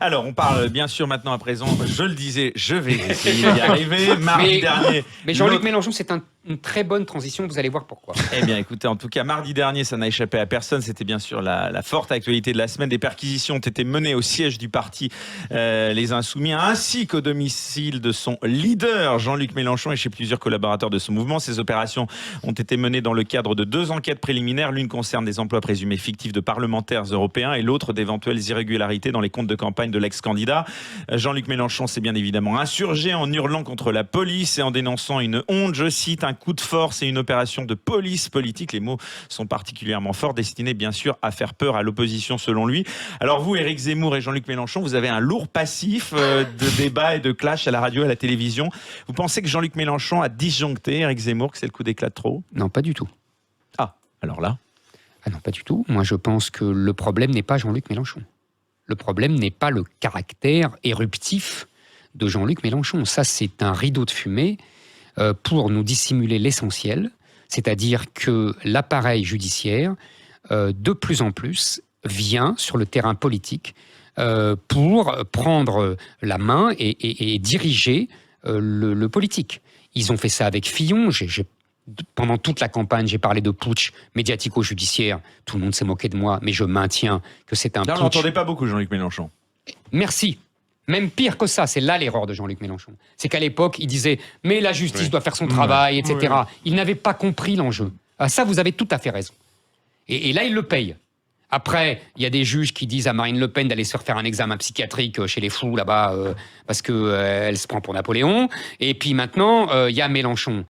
Alors, on parle bien sûr maintenant à présent, je le disais, je vais essayer d'y arriver. Mardi dernier. Mais Jean-Luc Mélenchon, c'est une très bonne transition, vous allez voir pourquoi. Eh bien, écoutez, en tout cas, mardi dernier, ça n'a échappé à personne. C'était bien sûr la forte actualité de la semaine. Des perquisitions ont été menées au siège du parti Les Insoumis, ainsi qu'au domicile de son leader, Jean-Luc Mélenchon, et chez plusieurs collaborateurs de ce mouvement. Ces opérations ont été menées dans le cadre de 2 enquêtes préliminaires. L'une concerne des emplois présumés fictifs de parlementaires européens et l'autre d'éventuelles irrégularités dans les comptes de campagne de l'ex-candidat. Jean-Luc Mélenchon s'est bien évidemment insurgé en hurlant contre la police et en dénonçant une honte, je cite, un coup de force et une opération de police politique. Les mots sont particulièrement forts, destinés bien sûr à faire peur à l'opposition selon lui. Alors vous, Éric Zemmour et Jean-Luc Mélenchon, vous avez un lourd passif de débat et de clash à la radio et à la télévision. Vous pensez que Jean-Luc Mélenchon a disjoncté Éric Zemmour, que c'est le coup d'éclat de trop ? Non, pas du tout. Ah, alors là ? Ah non, pas du tout. Moi, je pense que le problème n'est pas Jean-Luc Mélenchon. Le problème n'est pas le caractère éruptif de Jean-Luc Mélenchon. Ça, c'est un rideau de fumée pour nous dissimuler l'essentiel, c'est-à-dire que l'appareil judiciaire, de plus en plus, vient sur le terrain politique pour prendre la main et diriger le politique. Ils ont fait ça avec Fillon. Pendant toute la campagne, j'ai parlé de putsch médiatico-judiciaire. Tout le monde s'est moqué de moi, mais je maintiens que c'est un là, putsch. on n'entendait pas beaucoup Jean-Luc Mélenchon. Merci. Même pire que ça, c'est là l'erreur de Jean-Luc Mélenchon. C'est qu'à l'époque, il disait « mais la justice doit faire son travail, etc. » Il n'avait pas compris l'enjeu. Ah, ça, vous avez tout à fait raison. Et là, il le paye. Après, il y a des juges qui disent à Marine Le Pen d'aller se faire un examen psychiatrique chez les fous, là-bas, parce qu'elle se prend pour Napoléon. Et puis maintenant, il y a Mélenchon.